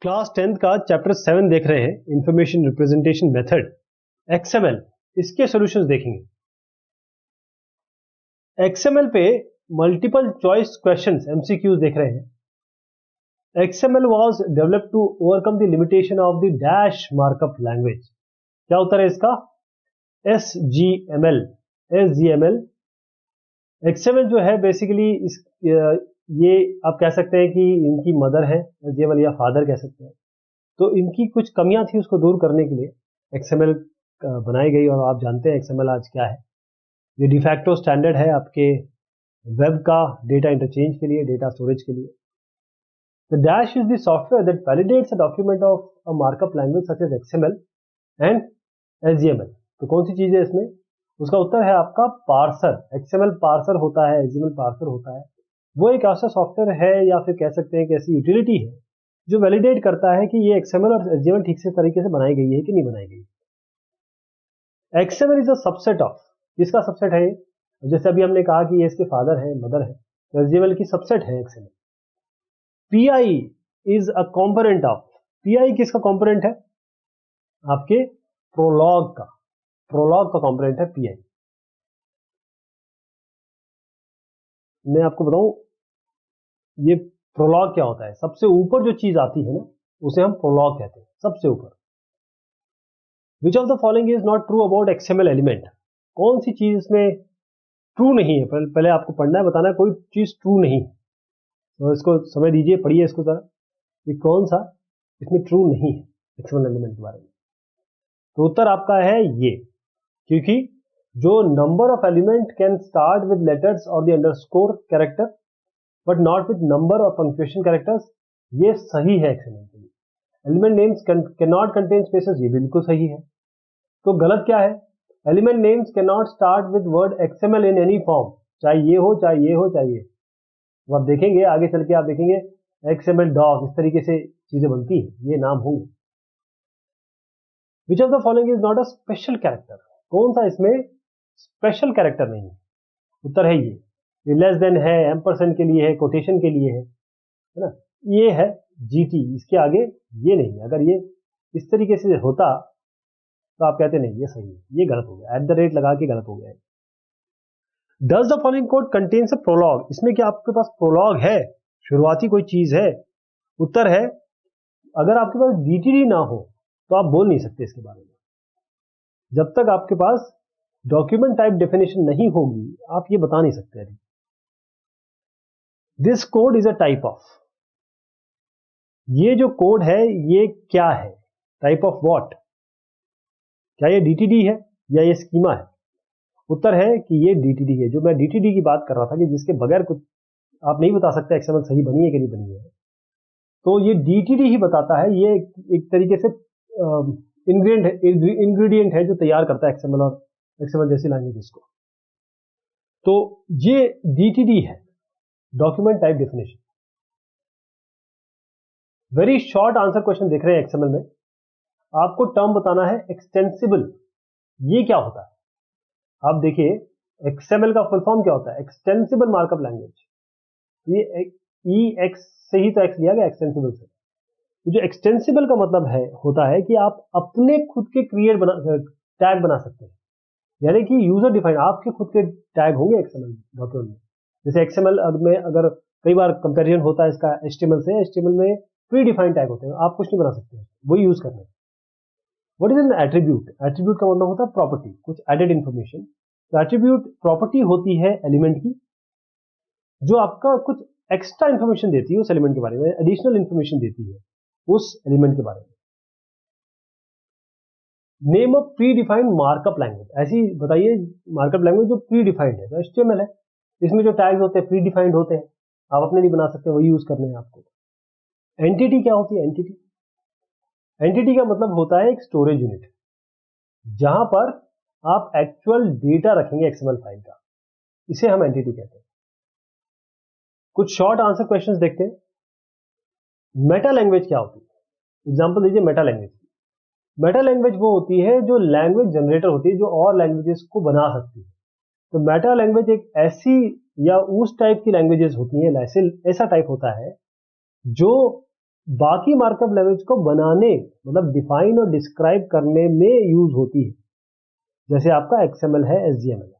Class 10th का chapter 7 देख रहे हैं, इंफॉर्मेशन रिप्रेजेंटेशन मेथड एक्सएमएल। इसके सॉल्यूशंस देखेंगे। एक्सएमएल पे मल्टीपल चॉइस क्वेश्चंस एमसीक्यूज देख रहे हैं। XML was developed to overcome the limitation of the dash markup language. क्या उत्तर है इसका? एसजीएमएल। एसजीएमएल एक्सएमएल जो है बेसिकली ये आप कह सकते हैं कि इनकी मदर है, एसजीएमएल या फादर कह सकते हैं। तो इनकी कुछ कमियां थी, उसको दूर करने के लिए एक्सएमएल बनाई गई। और आप जानते हैं एक्सएमएल आज क्या है। ये डिफैक्टो स्टैंडर्ड है आपके वेब का डेटा इंटरचेंज के लिए, डेटा स्टोरेज के लिए। The dash is the software that validates a document of a markup language such as XML and SGML. तो कौन सी चीज है इसमें? उसका उत्तर है आपका पार्सर। एक्सएमएल पार्सर होता है, एसजीएमएल पार्सर होता है। वो एक ऐसा सॉफ्टवेयर है या फिर कह सकते हैं कि ऐसी यूटिलिटी है जो वैलिडेट करता है कि ये एक्सएमएल और एसजीएमएल ठीक से तरीके से बनाई गई है कि नहीं बनाई गई। XML is a subset of, किसका सबसेट है? जैसे अभी हमने कहा कि ये इसके फादर है, मदर है, तो एसजीएमएल की सबसेट है XML. Pi is a component of, pi किसका कंपोनेंट है? आपके प्रोलॉग का, प्रोलॉग का कंपोनेंट है पीआई। मैं आपको बताऊं ये प्रोलॉग क्या होता है। सबसे ऊपर जो चीज आती है ना, उसे हम प्रोलॉग कहते हैं, सबसे ऊपर। Which of the following is not true about XML element? कौन सी चीज इसमें ट्रू नहीं है? पहले आपको पढ़ना है, बताना है कोई चीज ट्रू नहीं है। तो इसको समय दीजिए, पढ़िए इसको जरा, ये कौन सा इसमें ट्रू नहीं है एक्सएमएल एलिमेंट के बारे में। तो उत्तर आपका है ये, क्योंकि जो number of element can start with letters और the underscore character but not with number of punctuation characters, ये सही है एक्सएमएल के लिए। Element names cannot contain spaces, ये बिल्कुल सही है। तो गलत क्या है? Element names cannot start with word XML in any form, चाहे ये हो चाहे ये हो चाहे ये। तो आप देखेंगे आगे चल के, आप देखेंगे एक्सएमएल डॉग, इस तरीके से चीजें बनती है, ये नाम होंगे। Which of the following is not a special character? कौन सा इसमें स्पेशल कैरेक्टर नहीं है? उत्तर है ये लेस देन है, एम्परसेंड के लिए है, कोटेशन के लिए है ना। ये है जीटी, इसके आगे ये नहीं है। अगर ये इस तरीके से होता तो आप कहते नहीं ये सही है, ये गलत हो गया, एट द रेट लगा के गलत हो गया। Does the following code contains a prolog? इसमें क्या आपके पास प्रोलॉग है, शुरुआती कोई चीज है? उत्तर है अगर आपके पास डीटीडी ना हो तो आप बोल नहीं सकते इसके बारे में। जब तक आपके पास डॉक्यूमेंट टाइप डेफिनेशन नहीं होगी, आप ये बता नहीं सकते। This code is a type of, ये जो कोड है ये क्या है? Type of what? क्या ये डीटीडी है या ये स्कीमा है? उत्तर है कि ये डीटीडी है। जो मैं डीटीडी की बात कर रहा था कि जिसके बगैर कुछ आप नहीं बता सकते एक्सएमएल सही बनी है कि नहीं बनी है, तो ये डीटीडी ही बताता है। ये एक तरीके से इंग्रेडिएंट है जो तैयार करता है एक्सएमएल और एक्सएमएल जैसी लैंग्वेजेस को। तो ये डीटीडी है, document type definition. Very short answer question देख रहे हैं एक्सएमएल में। आपको टर्म बताना है एक्सटेंसिबल, ये क्या होता है? आप देखिए एक्सएमएल का फुल फॉर्म क्या होता है? Extensible markup language. ये ई एक्स से ही तो एक्स लिया गया, एक्सटेंसिबल से। तो जो एक्सटेंसिबल का मतलब है होता है कि आप अपने खुद के टैग बना सकते हैं, यानी कि यूजर डिफाइंड आपके खुद के टैग होंगे एक्सएमएल डॉक्यूमेंट में। जैसे एक्सएमएल में अगर कई बार कंपैरिजन होता है इसका एचटीएमएल से, एचटीएमएल में प्री डिफाइंड टैग होते हैं, आप कुछ नहीं बना सकते, वही यूज करना है। What is an attribute? Attribute का मतलब होता है प्रॉपर्टी, कुछ एडेड इंफॉर्मेशन। तो एट्रीब्यूट प्रॉपर्टी होती है एलिमेंट की, जो आपका कुछ एक्स्ट्रा इंफॉर्मेशन देती है उस एलिमेंट के बारे में, एडिशनल इंफॉर्मेशन देती है उस एलिमेंट के बारे में। Name of pre defined markup language, ऐसी बताइए मार्कअप लैंग्वेज जो प्री डिफाइंड है। तो एचटीएमएल है, इसमें जो टैग्स होते हैं प्री डिफाइंड होते हैं, आप अपने नहीं बना सकते, वही यूज करने हैं आपको। एंटिटी क्या होती है? एंटिटी, एंटिटी का मतलब होता है एक स्टोरेज यूनिट, जहां पर आप एक्चुअल डेटा रखेंगे एक्सएमएल फाइल का, इसे हम एंटिटी कहते हैं। कुछ शॉर्ट आंसर क्वेश्चंस देखते हैं। मेटा लैंग्वेज क्या होती है? एग्जांपल दीजिए मेटा लैंग्वेज। मेटा लैंग्वेज वो होती है जो लैंग्वेज जनरेटर होती है, जो और लैंग्वेजेस को बना सकती है। तो मेटा लैंग्वेज एक ऐसी या उस टाइप की लैंग्वेजेस होती है, ऐसा टाइप होता है जो बाकी मार्कअप लैंग्वेज को बनाने, मतलब डिफाइन और डिस्क्राइब करने में यूज होती है, जैसे आपका XML है, HTML है।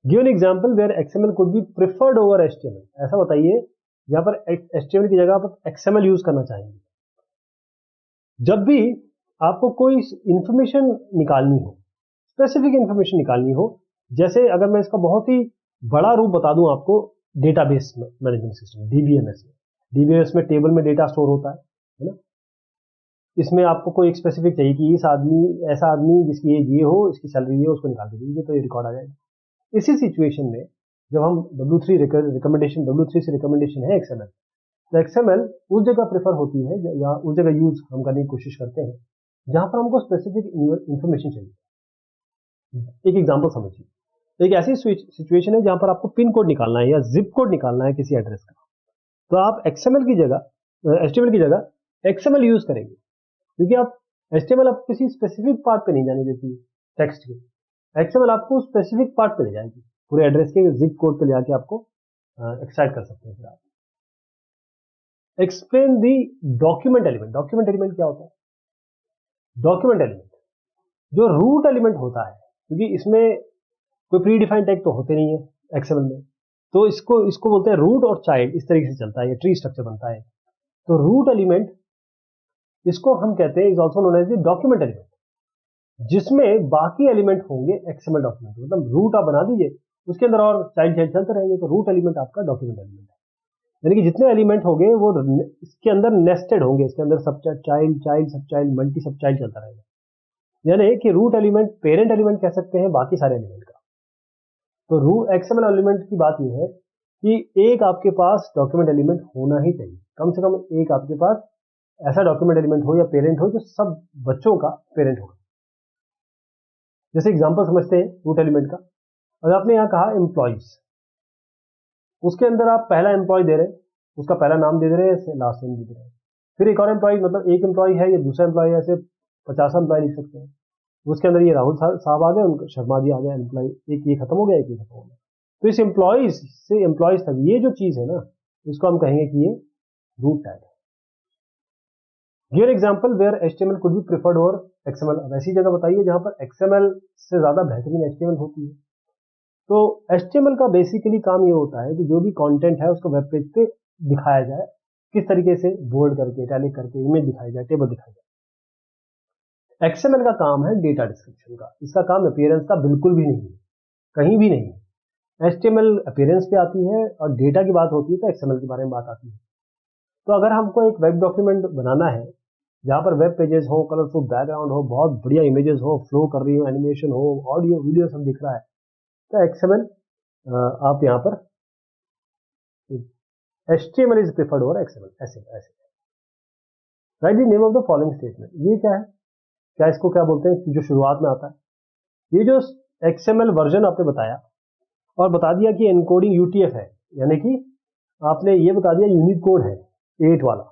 Give an example where XML could be preferred over HTML। ऐसा बताइए जहां पर HTML की जगह आप XML यूज करना चाहेंगे। जब भी आपको कोई इंफॉर्मेशन निकालनी हो, स्पेसिफिक इंफॉर्मेशन निकालनी हो, जैसे अगर मैं इसका बहुत ही बड़ा रूप बता दूं आपको, डेटाबेस मैनेजमेंट सिस्टम, डीबीएमएस में टेबल में डेटा स्टोर होता है ना। इसमें आपको कोई एक स्पेसिफिक चाहिए कि ऐसा आदमी जिसकी एज ये हो, इसकी सैलरी ये, उसको निकाल के दीजिए तो ये रिकॉर्ड आ जाएगा। इसी सिचुएशन में जब हम W3 से रिकमेंडेशन है XML, तो XML उस जगह प्रेफर होती है या उस जगह यूज हम करने की कोशिश करते हैं जहां पर हमको स्पेसिफिक इंफॉर्मेशन चाहिए। एक एग्जांपल समझिए, एक ऐसी सिचुएशन है जहां पर आपको पिन कोड निकालना है या जिप कोड निकालना है किसी एड्रेस का, तो आप HTML की जगह XML यूज करेंगे, क्योंकि आप HTML आप किसी स्पेसिफिक पार्ट पे नहीं जाने देती है टेक्स्ट के। XML आपको स्पेसिफिक पार्ट पे ले जाएगी, पूरे एड्रेस के जिप कोड पे ले जाके आपको एक्सट्रैक्ट कर सकते हैं। फिर आप explain the document element. Document element क्या होता है? डॉक्यूमेंट एलिमेंट जो रूट एलिमेंट होता है, क्योंकि इसमें कोई प्री डिफाइंड टैग तो होते नहीं है XML में, तो इसको बोलते हैं रूट और चाइल्ड, इस तरीके से चलता है, ये ट्री स्ट्रक्चर बनता है। तो रूट एलिमेंट, इसको हम कहते हैं, is also known as the document element, जिसमें बाकी एलिमेंट होंगे XML डॉक्यूमेंट। मतलब रूट आप बना दीजिए, उसके अंदर और चाइल्ड चलते रहेंगे, तो रूट एलिमेंट आपका डॉक्यूमेंट एलिमेंट है। यानी कि जितने एलिमेंट होंगे वो इसके अंदर नेस्टेड होंगे, इसके अंदर सब चाइल्ड मल्टी सब चाइल्ड चलता रहेगा। यानी कि रूट एलिमेंट पेरेंट एलिमेंट कह सकते हैं बाकी सारे एलिमेंट का। तो रूट XML एलिमेंट की बात यह है कि एक आपके पास डॉक्यूमेंट एलिमेंट होना ही चाहिए, कम से कम एक आपके पास ऐसा डॉक्यूमेंट एलिमेंट हो या पेरेंट हो जो सब बच्चों का पेरेंट हो। जैसे एग्जांपल समझते हैं रूट एलिमेंट का। अगर आपने यहाँ कहा एम्प्लॉइज, उसके अंदर आप पहला एम्प्लॉय दे रहे हैं, उसका पहला नाम दे रहे हैं, लास्ट नेम दे रहे हैं। फिर एक और एम्प्लॉय, मतलब एक एम्प्लॉय है, ये दूसरा एम्प्लॉय है, ऐसे 50 एम्प्लॉय लिख सकते हैं। उसके अंदर ये राहुल साहब आ गए, उनका शर्मा जी आ गए एम्प्लॉय, एक ये खत्म हो गया, एक ये खत्म हो गया। तो इस एम्प्लॉयज से एम्प्लॉयज तक ये जो चीज है ना, इसको हम कहेंगे कि ये रूट टैग है। Give example where HTML could be preferred over XML। अब ऐसी जगह बताइए जहां पर XML से ज्यादा बेहतरीन HTML होती है। तो HTML का बेसिकली काम ये होता है कि जो भी कंटेंट है उसको वेब पेज पे दिखाया जाए, किस तरीके से, बोल्ड करके, इटैलिक करके, इमेज दिखाई जाए, टेबल दिखाई जाए। XML का काम है डेटा डिस्क्रिप्शन का, इसका काम अपीयरेंस का बिल्कुल भी नहीं है, कहीं भी नहीं है। HTML अपीयरेंस पे आती है और डेटा की बात होती है तो XML के बारे में बात आती है। तो अगर हमको एक वेब डॉक्यूमेंट बनाना है जहां पर वेब पेजेस हो, कलरफुल बैकग्राउंड हो, बहुत बढ़िया इमेजेस हो, फ्लो कर रही हो, एनिमेशन हो, ऑडियो वीडियो सब दिख रहा है, तो XML आप यहाँ पर HTML is preferred over XML। ऐसे right the name of the following statement. ये क्या है, क्या इसको क्या बोलते हैं, जो शुरुआत में आता है। ये जो XML वर्जन आपने बताया और बता दिया कि एनकोडिंग UTF है, यानी कि आपने ये बता दिया यूनिक कोड है 8 वाला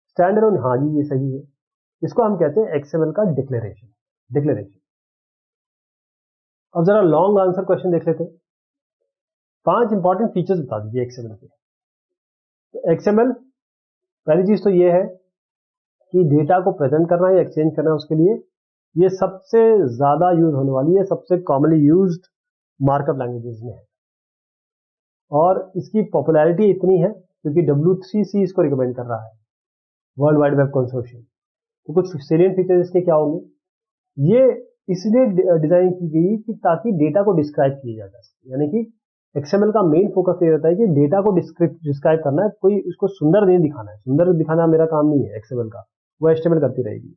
स्टैंडर्ड। हाँ जी, ये सही है। इसको हम कहते हैं XML का डिक्लेरेशन। अब जरा लॉन्ग आंसर क्वेश्चन देख लेते हैं। 5 इंपॉर्टेंट फीचर्स बता दीजिए XML के। तो XML, पहली चीज तो ये है कि डेटा को प्रेजेंट करना या एक्सचेंज करना, उसके लिए ये सबसे ज्यादा यूज होने वाली है, सबसे कॉमनली यूज्ड मार्कअप लैंग्वेजेस में है। और इसकी पॉपुलैरिटी इतनी है क्योंकि W3C इसको रिकमेंड कर रहा है, वर्ल्ड वाइड वेब कंसोर्शियम। तो कुछ सेलिएंट फीचर्स इसके क्या होंगे, ये इसलिए डिजाइन की गई कि ताकि डेटा को डिस्क्राइब किया जा सके। यानी कि XML का मेन फोकस ये रहता है कि डेटा को डिस्क्राइब करना है, कोई उसको सुंदर नहीं दिखाना है। सुंदर दिखाना मेरा काम नहीं है XML का, वो HTML करती रहेगी।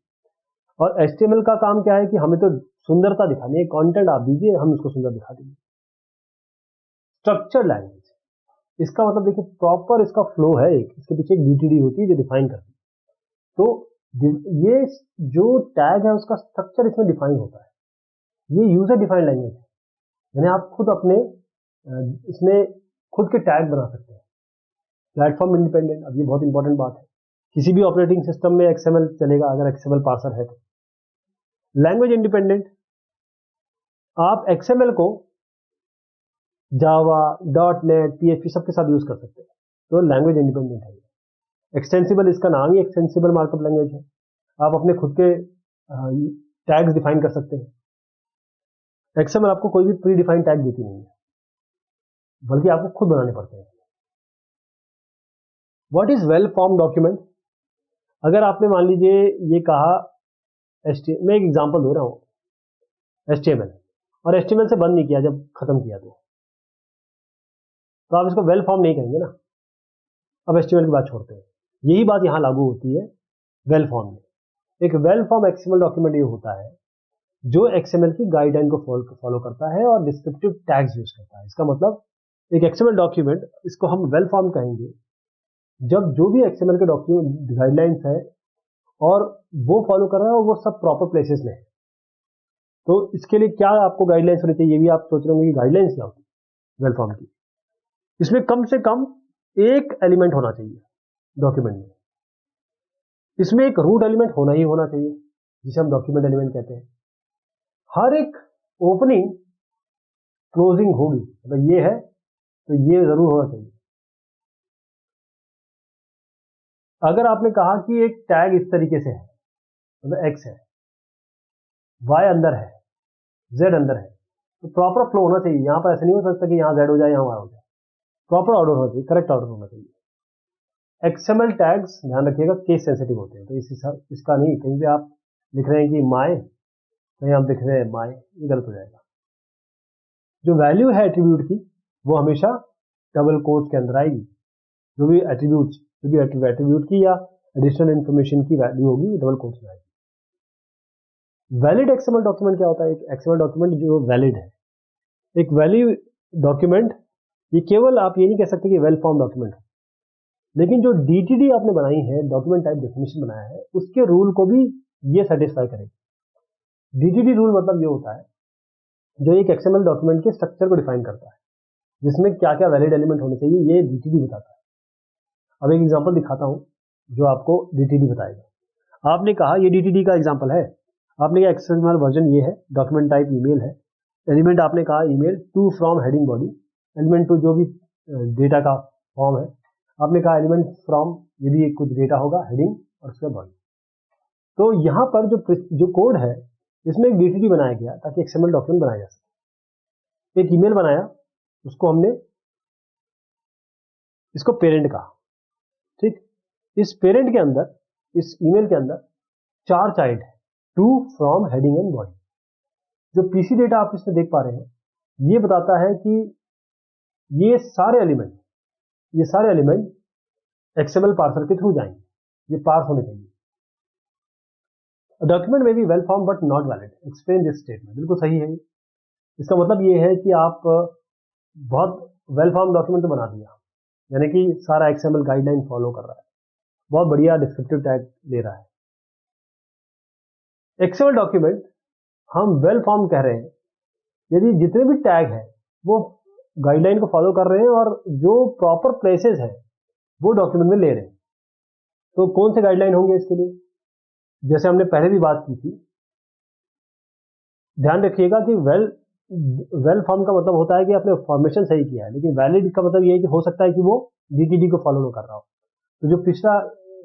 और HTML का काम क्या है कि हमें तो सुंदरता दिखानी है, कंटेंट आप दीजिए, हम उसको सुंदर दिखा देंगे। स्ट्रक्चर लैंग्वेज, इसका मतलब देखिए प्रॉपर इसका फ्लो है, इसके पीछे एक DTD होती है जो डिफाइन करती है। तो ये जो टैग है उसका स्ट्रक्चर इसमें डिफाइन होता है, ये यूजर डिफाइंड लैंग्वेज है। यानी आप खुद अपने इसमें खुद के टैग बना सकते हैं। प्लेटफॉर्म इंडिपेंडेंट, अब ये बहुत इंपॉर्टेंट बात है, किसी भी ऑपरेटिंग सिस्टम में XML चलेगा अगर XML पार्सर है तो। लैंग्वेज इंडिपेंडेंट, आप XML को जावा, .NET, PHP सबके साथ यूज कर सकते हैं, तो लैंग्वेज इंडिपेंडेंट है। एक्सटेंसिबल, इसका नाम ही एक्सटेंसिबल मार्कअप लैंग्वेज है। आप अपने खुद के टैग्स डिफाइन कर सकते हैं। एक्सएमएल आपको कोई भी प्री डिफाइन टैग देती नहीं है, बल्कि आपको खुद बनाने पड़ते हैं। What is well form document? अगर आपने मान लीजिए ये कहा मैं एक एग्जांपल दे रहा हूं HTML, और HTML से बंद नहीं किया, जब खत्म किया तो आप इसको वेल फॉर्म नहीं कहेंगे ना। अब HTML की बात छोड़ते हैं, यही बात यहां लागू होती है वेल फॉर्म में। एक वेल फॉर्म XML डॉक्यूमेंट ये होता है जो XML की गाइडलाइन को फॉलो करता है और डिस्क्रिप्टिव टैग्स यूज करता है। इसका मतलब एक XML डॉक्यूमेंट, इसको हम वेल फॉर्म कहेंगे जब जो भी XML के डॉक्यूमेंट गाइडलाइंस है और वो फॉलो कर रहा है और वो सब प्रॉपर प्लेसेस में है। तो इसके लिए क्या आपको गाइडलाइंस होनी चाहिए, ये भी आप सोच रहे होंगे कि गाइडलाइंस क्या होती है वेल फॉर्म की। इसमें कम से कम एक एलिमेंट होना चाहिए डॉक्यूमेंट में। इसमें एक रूट एलिमेंट होना ही होना चाहिए, जिसे हम डॉक्यूमेंट एलिमेंट कहते हैं। हर एक ओपनिंग क्लोजिंग होगी, मतलब ये है तो ये जरूर होना चाहिए। अगर आपने कहा कि एक टैग इस तरीके से है, मतलब x है, y अंदर है, z अंदर है, तो प्रॉपर फ्लो होना चाहिए। यहां पर ऐसा नहीं हो सकता कि यहां z हो जाए यहां y हो जाए, प्रॉपर ऑर्डर होना चाहिए, करेक्ट ऑर्डर होना चाहिए। XML टैग्स ध्यान रखिएगा केस सेंसिटिव होते हैं, तो इसका नहीं, कहीं पे आप लिख रहे हैं कि माय, कहीं आप लिख रहे हैं माय, ये गलत हो जाएगा। जो वैल्यू है एट्रीब्यूट की वो हमेशा डबल कोट्स के अंदर आएगी। जो भी एट्रीब्यूट की या एडिशनल इंफॉर्मेशन की वैल्यू होगी वो डबल कोट्स में आएगी। वैलिड XML डॉक्यूमेंट क्या होता है? एक XML डॉक्यूमेंट जो वैलिड है, एक वैलिड डॉक्यूमेंट, ये केवल आप ये नहीं कह सकते कि वेल फॉर्म डॉक्यूमेंट है, लेकिन जो DTD आपने बनाई है, डॉक्यूमेंट टाइप डेफिनेशन बनाया है, उसके रूल को भी ये सेटिस्फाई करेगी। DTD रूल मतलब ये होता है जो एक XML डॉक्यूमेंट के स्ट्रक्चर को डिफाइन करता है, जिसमें क्या क्या वैलिड एलिमेंट होने चाहिए, ये DTD बताता है। अब एक एग्जांपल दिखाता हूं जो आपको DTD बताएगा। आपने कहा ये DTD का एग्जांपल है, आपने कहा XML वर्जन ये है, डॉक्यूमेंट टाइप ईमेल है, एलिमेंट आपने कहा email, to from heading body, element to जो भी डेटा का फॉर्म है, आपने कहा एलिमेंट फ्रॉम, ये भी कुछ डेटा होगा, हेडिंग और उसके बॉडी। तो यहां पर जो कोड है, इसमें एक DTD बनाया गया ताकि XML डॉक्यूमेंट बनाया जा सके। एक ईमेल बनाया, उसको हमने इसको पेरेंट कहा, ठीक। इस पेरेंट के अंदर, इस ईमेल के अंदर 4 चाइल्ड है, to from heading and body. जो पीसी डेटा आप इसमें देख पा रहे हैं, ये बताता है कि ये सारे एलिमेंट XML पार्सर के थ्रू जाएंगे, ये पार्स होने चाहिए। डॉक्यूमेंट में भी well form but not valid, explain this statement. बिल्कुल सही है। इसका मतलब ये है कि आप बहुत वेल फॉर्म डॉक्यूमेंट तो बना दिया, यानी कि सारा XML गाइडलाइन फॉलो कर रहा है, बहुत बढ़िया डिस्क्रिप्टिव टैग ले रहा है। XML डॉक्यूमेंट हम वेल फॉर्म कह रहे हैं यदि जितने भी टैग हैं वो गाइडलाइन को फॉलो कर रहे हैं और जो प्रॉपर प्लेसेस है वो डॉक्यूमेंट में ले रहे हैं। तो कौन से गाइडलाइन होंगे इसके लिए? जैसे हमने पहले भी बात की थी, ध्यान रखिएगा कि वेल फॉर्म का मतलब होता है कि आपने फॉर्मेशन सही किया है, लेकिन वैलिड का मतलब ये है कि हो सकता है कि वो DTD को फॉलो ना कर रहा हो। तो जो पिछला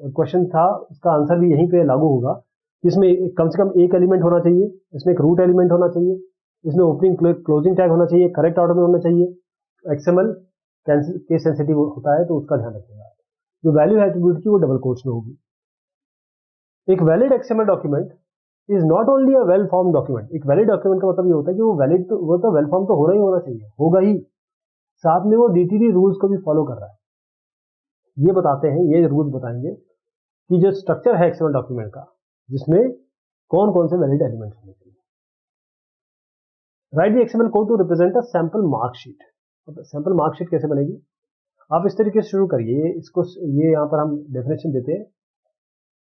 क्वेश्चन था उसका आंसर भी यहीं पे लागू होगा, इसमें कम से कम एक एलिमेंट होना चाहिए, इसमें एक रूट एलिमेंट होना चाहिए, इसमें ओपनिंग क्लोजिंग टैग होना चाहिए, करेक्ट ऑर्डर में होना चाहिए। XML केस सेंसिटिव होता है तो उसका ध्यान रखिएगा। जो वैल्यू है एट्रीब्यूट की वो डबल कोट्स में होगी। एक valid XML document is not only a well form document. एक वैलिड डॉक्यूमेंट का मतलब ये होता है कि वो वैलिड तो वो तो वेल फॉर्म तो होना ही होना चाहिए, होगा ही, साथ में वो DTD रूल्स को भी फॉलो कर रहा है। ये बताते हैं, ये रूल्स बताएंगे कि जो स्ट्रक्चर है XML डॉक्यूमेंट का, जिसमें कौन कौन से वैलिड एलिमेंट्स होने चाहिए। Write the XML code to represent a sample marksheet. अब सैंपल मार्कशीट कैसे बनेगी? आप इस तरीके से शुरू करिए इसको। ये यहाँ पर हम डेफिनेशन देते हैं,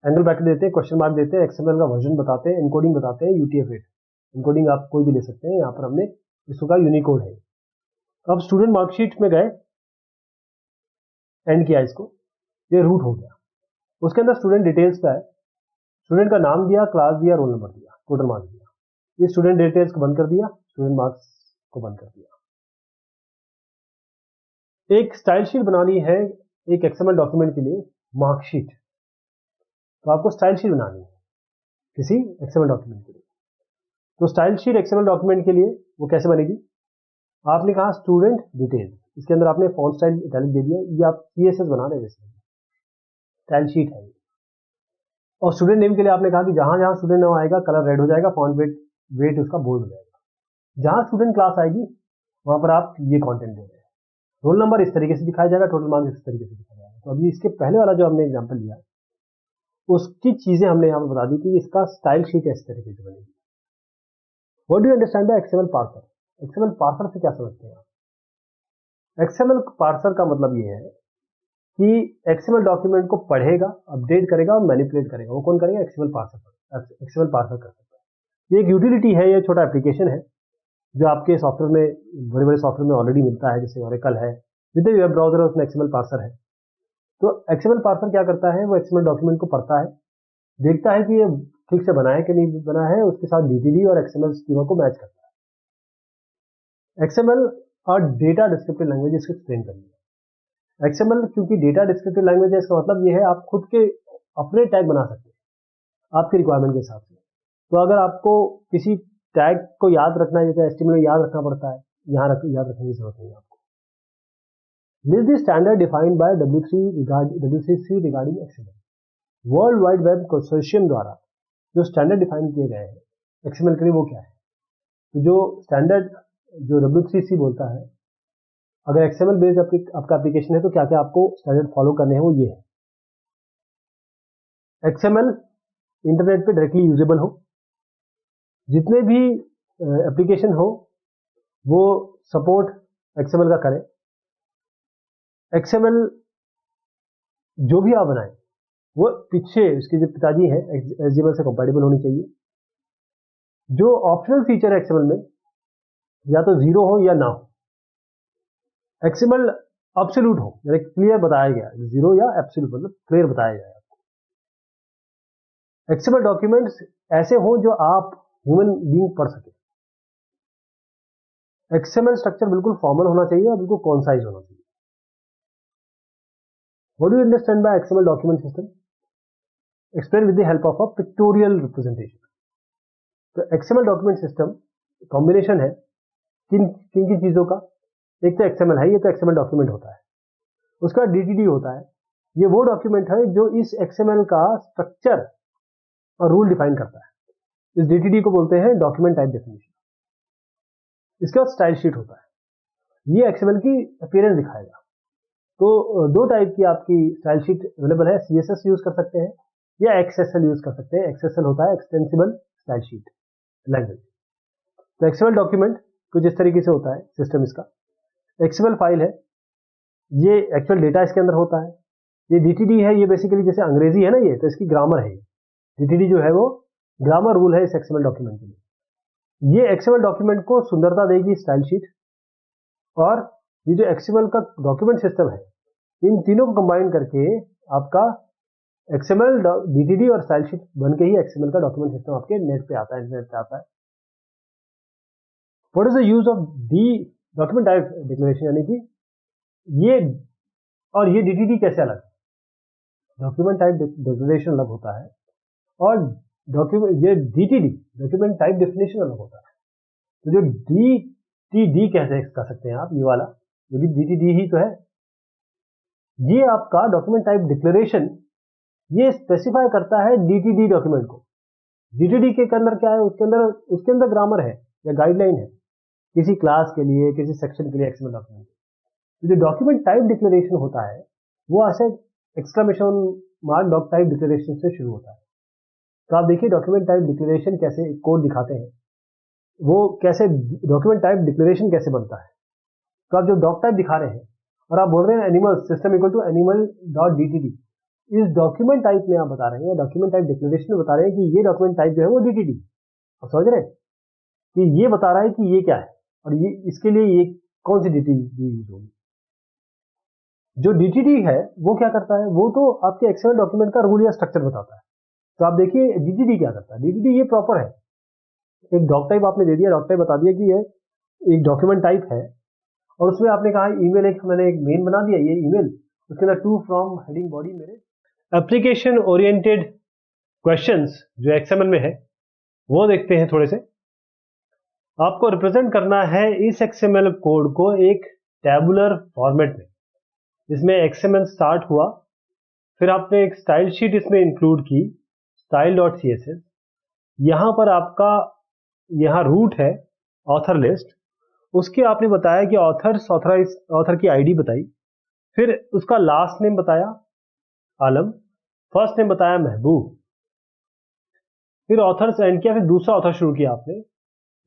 एंगल ब्रैकेट देते हैं, क्वेश्चन मार्क देते हैं, XML का वर्जन बताते हैं, एनकोडिंग बताते हैं, UTF-8 एनकोडिंग आप कोई भी ले सकते हैं। यहाँ पर हमने इसका यूनिकोड है। अब स्टूडेंट मार्कशीट में गए, एंड किया इसको, ये रूट हो गया। उसके अंदर स्टूडेंट डिटेल्स का है, स्टूडेंट का नाम दिया, क्लास दिया, रोल नंबर दिया, टोटल मार्क्स दिया। ये स्टूडेंट डिटेल्स को बंद कर दिया, स्टूडेंट मार्क्स को बंद कर दिया। एक स्टाइल शीट बनानी है एक XML डॉक्यूमेंट के लिए, मार्कशीट, तो आपको स्टाइल शीट बनानी है किसी एक्सएमएल डॉक्यूमेंट के लिए। तो स्टाइल शीट एक्सएमएल डॉक्यूमेंट के लिए वो कैसे बनेगी? आपने कहा स्टूडेंट डिटेल, इसके अंदर आपने फॉन्ट स्टाइल इटैलिक दे दिया, ये आप सीएसएस बना रहे हैं जैसे स्टाइल शीट है। और स्टूडेंट नेम के लिए आपने कहा कि जहां जहां स्टूडेंट नाम आएगा कलर रेड हो जाएगा, फॉन्ट वेट उसका बोल्ड हो जाएगा। जहां स्टूडेंट क्लास आएगी वहां पर आप ये कंटेंट दे रहे हैं। रोल नंबर इस तरीके से दिखाया जाएगा, टोटल मार्क्स इस तरीके से दिखाया जाएगा। तो अभी इसके पहले वाला जो हमने एग्जांपल लिया उसकी चीजें हमने यहाँ पर बता दी कि इसका स्टाइल शीट इस तरीके से बनेगी। What do you understand the XML parser? XML parser से क्या समझते हैं आप? एक्सएमएल पार्सर का मतलब ये है कि एक्सएमएल डॉक्यूमेंट को पढ़ेगा, अपडेट करेगा और मैनिपुलेट करेगा। वो कौन करेगा? XML parser. एक्सएमएल पार्सर कर सकता है। ये एक यूटिलिटी है, ये छोटा एप्लीकेशन है जो आपके सॉफ्टवेयर में, बड़े बड़े सॉफ्टवेयर में ऑलरेडी मिलता है, जैसे ओरेकल है, जितने भी वेब ब्राउजर है उसमें एक्सएमएल पार्सर है। तो एक्सएमएल पार्सर क्या करता है? वो एक्सएमएल डॉक्यूमेंट को पढ़ता है, देखता है कि ये ठीक से बना है कि नहीं बना है, उसके साथ डीटीडी और एक्सएमएल स्कीमा को मैच करता है। एक्सएमएल और डेटा डिस्क्रिप्टिव लैंग्वेज इसको एक्सप्लेन करेंगे। एक्सएमएल क्योंकि डेटा डिस्क्रिप्टिव लैंग्वेज है, इसका मतलब ये है आप खुद के अपने टैग बना सकते हैं आपकी रिक्वायरमेंट के हिसाब से। तो अगर आपको किसी टैग को याद रखना है, जैसे एचटीएमएल में याद रखना पड़ता है, यहाँ याद रखने की जरूरत नहीं है आपको। List the standard defined by W3C regarding XML. World wide web consortium द्वारा जो स्टैंडर्ड डिफाइन किए गए हैं एक्सएमएल के लिए, वो क्या है? तो जो स्टैंडर्ड जो W3C बोलता है, अगर एक्सएमएल बेस्ड आपका एप्लीकेशन है तो क्या क्या आपको स्टैंडर्ड फॉलो करने हैं, वो ये है। एक्सएमएल इंटरनेट पे डायरेक्टली यूजेबल हो, जितने भी एप्लीकेशन हो वो सपोर्ट एक्सएमएल का करें। एक्सएमएल जो भी आप बनाएं वो पीछे उसके जो पिताजी है एचटीएमएल से कंपैटिबल होनी चाहिए। जो ऑप्शनल फीचर है एक्सएमएल में, या तो जीरो हो या ना हो। एक्सएमएल एब्सोल्यूट हो, यानी क्लियर बताया गया, जीरो या एब्सोल्यूट मतलब क्लियर बताया गया आपको। एक्सएमएल डॉक्यूमेंट्स ऐसे हो जो आप ह्यूमन बीइंग पढ़ सके। एक्सएमएल स्ट्रक्चर बिल्कुल फॉर्मल होना चाहिए और बिल्कुल कॉन्साइज होना चाहिए। What do you understand by XML document system? Explain with the help of a pictorial representation. तो एक्सएमएल डॉक्यूमेंट सिस्टम कॉम्बिनेशन है किन किन चीजों का? एक तो एक्सएमएल है, ये तो एक्सएमएल डॉक्यूमेंट होता है। उसका डीटीडी होता है, ये वो डॉक्यूमेंट है जो इस एक्सएमएल का स्ट्रक्चर और रूल डिफाइन करता है। इस डीटीडी को बोलते हैं डॉक्यूमेंट टाइप डेफिनेशन। इसके बाद स्टाइल शीट होता है, ये एक्सएमएल की अपीयरेंस दिखाएगा। तो दो टाइप की आपकी स्टाइल शीट अवेलेबल है, सीएसएस यूज कर सकते हैं या एक्सएसएल यूज कर सकते हैं। एक्सएसएल होता है एक्सटेंसिबल स्टाइल शीट लैंग्वेज। तो एक्सएमएल डॉक्यूमेंट कुछ इस तरीके से होता है सिस्टम इसका। एक्सएमएल फाइल है, ये एक्चुअल डेटा इसके अंदर होता है। ये डीटीडी है, ये बेसिकली जैसे अंग्रेजी है ना, ये तो इसकी ग्रामर है। डीटीडी जो है वो ग्रामर रूल है इस एक्सएमएल डॉक्यूमेंट के लिए। ये एक्सएमएल डॉक्यूमेंट को सुंदरता देगी स्टाइल शीट, और ये जो एक्सएमएल का डॉक्यूमेंट सिस्टम है, इन तीनों को कंबाइन करके आपका एक्सएमएल डीटीडी और स्टाइल शीट बन के ही एक्सएमएल का डॉक्यूमेंट सिस्टम आपके नेट पे आता है, इंटरनेट पे आता है। What is the use of the document type declaration, यानी कि ये और ये डीटीडी कैसे अलग है? डॉक्यूमेंट टाइप डिक्लेरेशन अलग होता है और ये डीटीडी डॉक्यूमेंट टाइप डेफिनेशन अलग होता है। तो जो डीटीडी कैसे कर सकते हैं आप, ये वाला, ये भी डीटीडी ही तो है। ये आपका डॉक्यूमेंट टाइप डिक्लेरेशन ये स्पेसिफाई करता है डीटीडी डॉक्यूमेंट को। डीटीडी के अंदर क्या है? उसके अंदर ग्रामर है या गाइडलाइन है किसी क्लास के लिए, किसी सेक्शन के लिए एक्सएमएल डॉक्यूमेंट। तो जो डॉक्यूमेंट टाइप डिक्लेरेशन होता है वो ऐसे exclamation mark doc type declaration से शुरू होता है। तो आप देखिए डॉक्यूमेंट टाइप डिक्लेरेशन कैसे कोड दिखाते हैं, वो कैसे डॉक्यूमेंट टाइप डिक्लेरेशन कैसे बनता है। तो आप जो डॉक टाइप दिखा रहे हैं और आप बोल रहे हैं animal system equal to animal dot DTD, इस डॉक्यूमेंट टाइप में आप बता रहे हैं, डॉक्यूमेंट टाइप डिक्लेरेशन में बता रहे हैं कि ये डॉक्यूमेंट टाइप जो है वो डीटीडी। आप समझ रहे हैं कि ये बता रहा है कि ये क्या है और ये इसके लिए ये कौन सी डीटीडी यूज होगी। जो डीटीडी है वो क्या करता है? वो तो आपके एक्सएमएल डॉक्यूमेंट का रूल या स्ट्रक्चर बताता है। तो आप देखिए डीटीडी क्या करता है। डीटीडी ये प्रॉपर है, एक डॉक टाइप आपने दे दिया, डॉक टाइप बता दिया कि ये एक डॉक्यूमेंट टाइप है, और उसमें आपने कहा ईमेल, एक मैंने एक मेन बना दिया, ये ईमेल, उसके अंदर टू फ्रॉम हेडिंग बॉडी मेरे एप्लीकेशन ओरिएंटेड क्वेश्चंस जो एक्सएमएल में है वो देखते हैं थोड़े से। आपको रिप्रेजेंट करना है इस एक्सएमएल कोड को एक टैबुलर फॉर्मेट में, जिसमें एक्सएमएल स्टार्ट हुआ, फिर आपने एक स्टाइल शीट इसमें इंक्लूड की, style.css। यहाँ पर आपका यहाँ रूट है ऑथर लिस्ट, उसके आपने बताया कि ऑथर की आईडी बताई, फिर उसका लास्ट नेम बताया आलम, फर्स्ट नेम बताया महबूब, फिर ऑथर से एंड किया, फिर दूसरा ऑथर शुरू किया आपने,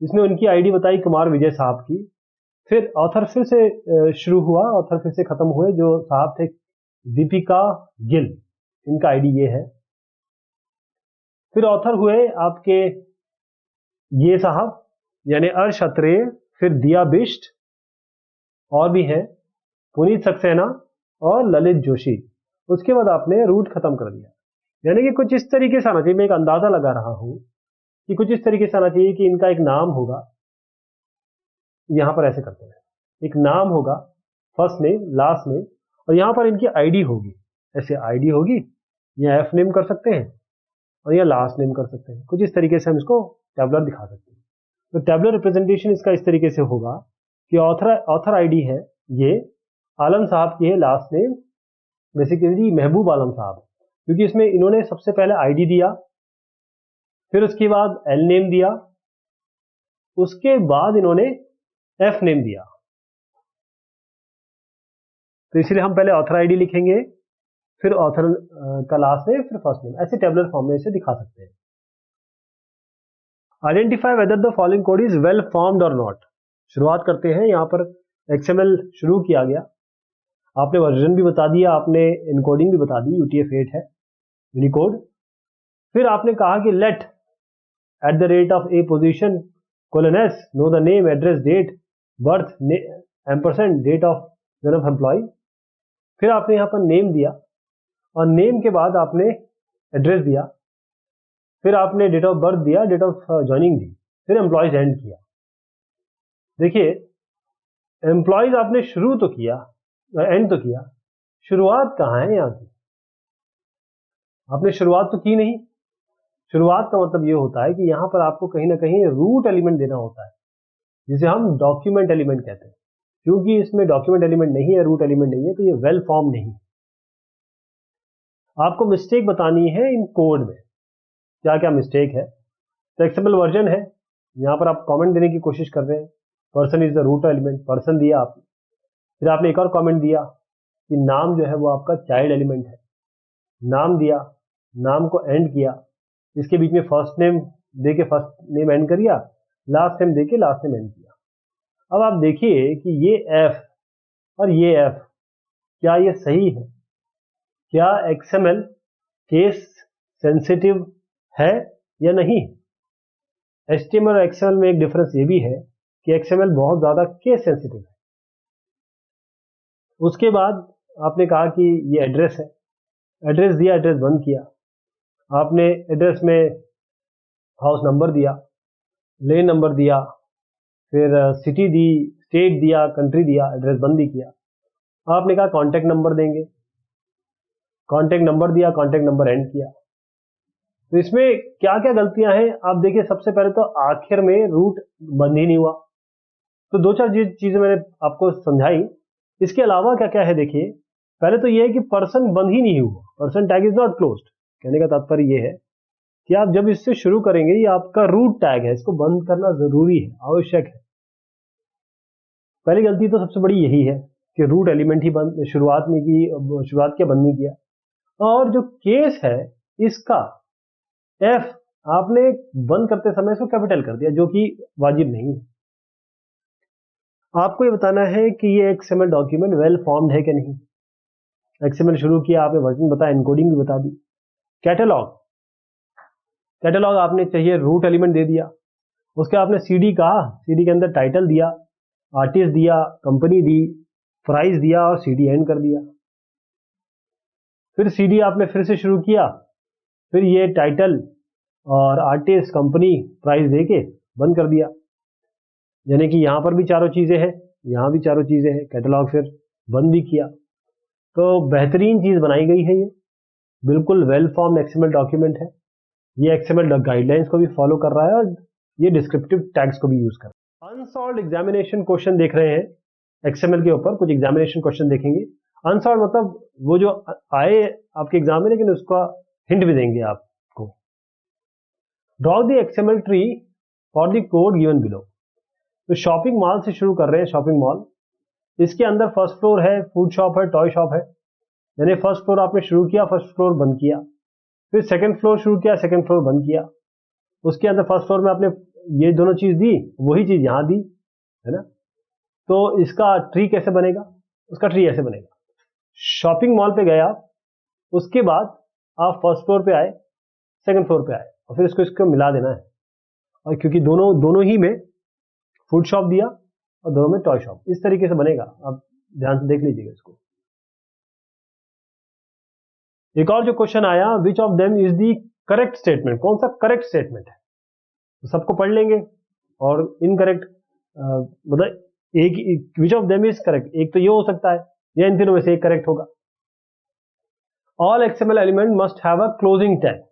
जिसमें उनकी आईडी बताई कुमार विजय साहब की, फिर ऑथर फिर से शुरू हुआ, ऑथर फिर से खत्म हुए जो साहब थे दीपिका गिल, इनका आईडी ये है, फिर ऑथर हुए आपके ये साहब यानी अर्श अत्रेय, फिर दिया बिष्ट, और भी हैं पुनीत सक्सेना और ललित जोशी। उसके बाद आपने रूट खत्म कर दिया। यानी कि कुछ इस तरीके से आना चाहिए, मैं एक अंदाजा लगा रहा हूं कि कुछ इस तरीके से आना चाहिए कि इनका एक नाम होगा, यहां पर ऐसे करते हैं, एक नाम होगा, फर्स्ट नेम लास्ट नेम, और यहां पर इनकी आईडी होगी, ऐसे आईडी होगी, या एफ नेम कर सकते हैं और या लास्ट नेम कर सकते हैं। कुछ इस तरीके से हम इसको टैबुलर दिखा सकते हैं। तो टैबुलर रिप्रेजेंटेशन इसका इस तरीके से होगा कि ऑथर आईडी है ये, आलम साहब की है लास्ट नेम बेसिकली महबूब आलम साहब, क्योंकि इसमें इन्होंने सबसे पहले आईडी दिया, फिर उसके बाद एल नेम दिया, उसके बाद इन्होंने एफ नेम दिया। तो इसलिए हम पहले ऑथर आईडी लिखेंगे, फिर ऑथर का लास्ट नेम, फिर फर्स्ट नेम, ऐसे टेबुलर फॉर्म में इसे दिखा सकते हैं। Identify whether the following code is well formed और नॉट। शुरुआत करते हैं, यहां पर एक्सएमएल शुरू किया गया, आपने वर्जन भी बता दिया, आपने इनकोडिंग भी बता दी, UTF-8 है यूनिकोड। फिर आपने कहा कि let at the rate of a position :s no the name, address, date birth, ampersand, date of join of employ. फिर आपने यहाँ पर नेम दिया, और नेम के बाद आपने एड्रेस दिया, फिर आपने डेट ऑफ बर्थ दिया, डेट ऑफ ज्वाइनिंग दी, फिर एम्प्लॉयज एंड किया। देखिए एम्प्लॉयज आपने शुरू तो किया, एंड तो किया, शुरुआत कहाँ है यहाँ की? आपने शुरुआत तो की नहीं। शुरुआत का मतलब ये होता है कि यहाँ पर आपको कहीं ना कहीं रूट एलिमेंट देना होता है, जिसे हम डॉक्यूमेंट एलिमेंट कहते हैं। क्योंकि इसमें डॉक्यूमेंट एलिमेंट नहीं है, रूट एलिमेंट नहीं है, तो ये वेल फॉर्म नहीं। आपको मिस्टेक बतानी है इन कोड में, क्या क्या मिस्टेक है। तो एक्सएमएल वर्जन है, यहाँ पर आप कमेंट देने की कोशिश कर रहे हैं, person is the root element, person दिया आपने। फिर आपने एक और कमेंट दिया कि नाम जो है वो आपका चाइल्ड एलिमेंट है, नाम दिया, नाम को एंड किया, इसके बीच में फर्स्ट नेम दे के फर्स्ट नेम एंड कर दिया, लास्ट नेम दे के लास्ट नेम एंड किया। अब आप देखिए कि ये एफ और ये एफ, क्या ये सही है? क्या एक्सएमएल केस सेंसिटिव है या नहीं? HTML और एक्सएमएल में एक डिफरेंस ये भी है कि एक्सएमएल बहुत ज्यादा केस सेंसिटिव है। उसके बाद आपने कहा कि ये एड्रेस है, एड्रेस दिया, एड्रेस बंद किया, आपने एड्रेस में हाउस नंबर दिया, लेन नंबर दिया, फिर सिटी दी, स्टेट दिया, कंट्री दिया, एड्रेस बंद भी किया। आपने कहा कॉन्टैक्ट नंबर देंगे, कॉन्टैक्ट नंबर दिया, कॉन्टैक्ट नंबर एंड किया। तो इसमें क्या क्या गलतियां हैं आप देखिए। सबसे पहले तो आखिर में रूट बंद ही नहीं हुआ। तो दो चार चीजें मैंने आपको समझाई। इसके अलावा क्या क्या है देखिए। पहले तो ये है कि पर्सन बंद ही नहीं हुआ, person tag is not closed. कहने का तात्पर्य ये है कि आप जब इससे शुरू करेंगे, ये आपका रूट टैग है, इसको बंद करना जरूरी है, आवश्यक है। पहली गलती तो सबसे बड़ी यही है कि रूट एलिमेंट ही बंद शुरुआत में की, शुरुआत क्या बंद नहीं किया। और जो केस है इसका एफ आपने बंद करते समय इसको कैपिटल कर दिया, जो कि वाजिब नहीं है। आपको ये बताना है कि ये एक्सएमएल डॉक्यूमेंट वेल फॉर्म्ड है कि नहीं। एक्सएमएल शुरू किया, आपने वर्जन बताया, इनकोडिंग भी बता दी। कैटलॉग, कैटलॉग आपने चाहिए रूट एलिमेंट दे दिया। उसके आपने सीडी कहा, सीडी के अंदर टाइटल दिया, आर्टिस्ट दिया, कंपनी दी, प्राइस दिया और सीडी एंड कर दिया। फिर सीडी आपने फिर से शुरू किया, फिर ये टाइटल और आर्टिस्ट, कंपनी, प्राइस देके बंद कर दिया। यानी कि यहां पर भी चारों चीजें हैं, यहां भी चारों चीजें हैं, कैटलॉग फिर बंद भी किया। तो बेहतरीन चीज बनाई गई है ये, बिल्कुल वेल फॉर्म्ड एक्सएमएल डॉक्यूमेंट है। ये एक्सएमएल गाइडलाइंस को भी फॉलो कर रहा है और ये डिस्क्रिप्टिव टैग्स को भी यूज कर रहा है। अनसॉल्व्ड एग्जामिनेशन क्वेश्चन देख रहे हैं एक्सएमएल के ऊपर, कुछ एग्जामिनेशन क्वेश्चन देखेंगे। अनसॉल्व्ड मतलब वो जो आए आपके एग्जाम में लेकिन उसका हिंट भी देंगे आपको। Draw the XML tree for the code given below. तो शॉपिंग मॉल से शुरू कर रहे हैं। शॉपिंग मॉल, इसके अंदर फर्स्ट फ्लोर है, फूड शॉप है, टॉय शॉप है। यानी फर्स्ट फ्लोर आपने शुरू किया, फर्स्ट फ्लोर बंद किया, फिर सेकंड फ्लोर शुरू किया, सेकंड फ्लोर बंद किया। उसके अंदर फर्स्ट फ्लोर में आपने ये दोनों चीज दी, वही चीज यहां दी, है ना। तो इसका ट्री कैसे बनेगा? उसका ट्री ऐसे बनेगा। शॉपिंग मॉल पे गए आप, उसके बाद आप फर्स्ट फ्लोर पे आए, सेकंड फ्लोर पे आए, और फिर इसको मिला देना है। और क्योंकि दोनों ही में फूड शॉप दिया और दोनों में टॉय शॉप, इस तरीके से बनेगा। आप ध्यान से देख लीजिएगा इसको। एक और जो क्वेश्चन आया, which of them is the correct statement, कौन सा करेक्ट स्टेटमेंट है? तो सबको पढ़ लेंगे और इनकरेक्ट मतलब एक which of them is correct, एक तो ये हो सकता है या इन तीनों में से एक करेक्ट होगा। All XML element must have a closing tag,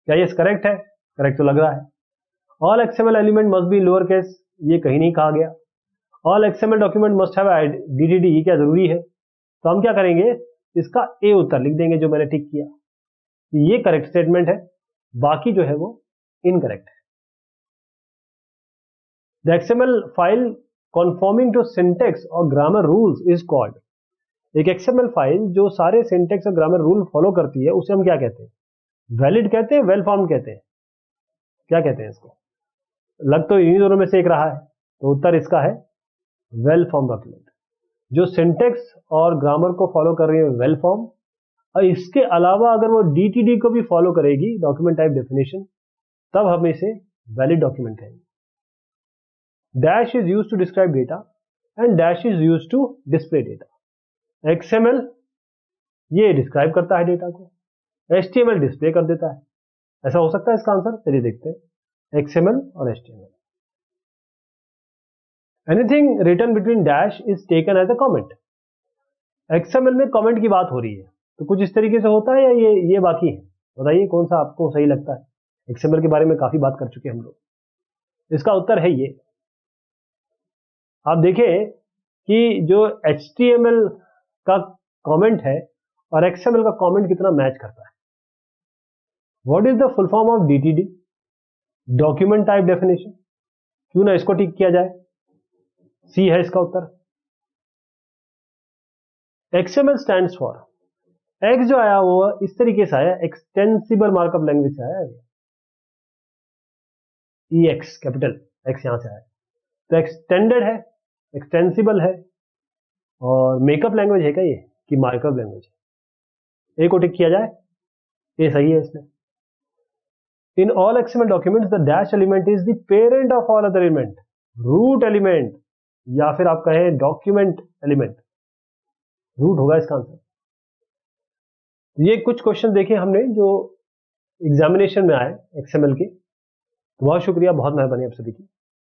क्या ये करेक्ट है? करेक्ट तो लग रहा है। All XML element must be lower case, ये कहीं नहीं कहा गया। All XML document must have DTD, ये क्या जरूरी है? तो हम क्या करेंगे, इसका ए उत्तर लिख देंगे जो मैंने टिक किया। ये करेक्ट स्टेटमेंट है, बाकी जो है वो इनकरेक्ट है। The XML file conforming to syntax और ग्रामर रूल्स इज कॉल्ड। एक एक्सएमएल फाइल जो सारे सिंटेक्स और ग्रामर रूल फॉलो करती है उसे हम क्या कहते हैं? वैलिड कहते हैं, वेल फॉर्म्ड कहते हैं, क्या कहते हैं इसको? लग तो इन्हीं दोनों में से एक रहा है, तो उत्तर इसका है वेल फॉर्म डॉक्यूमेंट। जो सिंटेक्स और ग्रामर को फॉलो कर रही है वेल फॉर्म, और इसके अलावा अगर वो डीटीडी को भी फॉलो करेगी, डॉक्यूमेंट टाइप डेफिनेशन, तब हम इसे वैलिड डॉक्यूमेंट कहेंगे। Dash is used to describe data and dash is used to display data. XML ये डिस्क्राइब करता है डेटा को, एचटीएमएल डिस्प्ले कर देता है। ऐसा हो सकता है इसका आंसर? चलिए देखते हैं, एक्सएमएल और HTML. Anything written between dash is taken as a comment. XML में कमेंट की बात हो रही है, तो कुछ इस तरीके से होता है या ये बाकी है? बताइए कौन सा आपको सही लगता है। एक्सएमएल के बारे में काफी बात कर चुके हैं हम लोग। इसका उत्तर है ये। आप देखें कि जो HTML का कमेंट है और XML का कमेंट कितना मैच करता है। What is the full form of DTD? Document type definition. क्यों ना इसको टिक किया जाए, सी है इसका उत्तर। XML स्टैंड्स फॉर, एक्स जो आया वो इस तरीके से आया, एक्सटेंसिबल मार्कअप लैंग्वेज से आया, EX कैपिटल एक्स यहां से आया, तो एक्सटेंडेड है, एक्सटेंसिबल है, और मेकअप लैंग्वेज है क्या ये कि मार्कअप लैंग्वेज है? ए को टिक किया जाए, ये सही है इसमें। In all XML documents the dash element is the parent of all other element, root element, या फिर आप कहें डॉक्यूमेंट एलिमेंट, रूट होगा इसका आंसर। ये कुछ क्वेश्चन देखे हमने जो एग्जामिनेशन में आए XML के। बहुत शुक्रिया, बहुत मेहरबानी आप सभी की।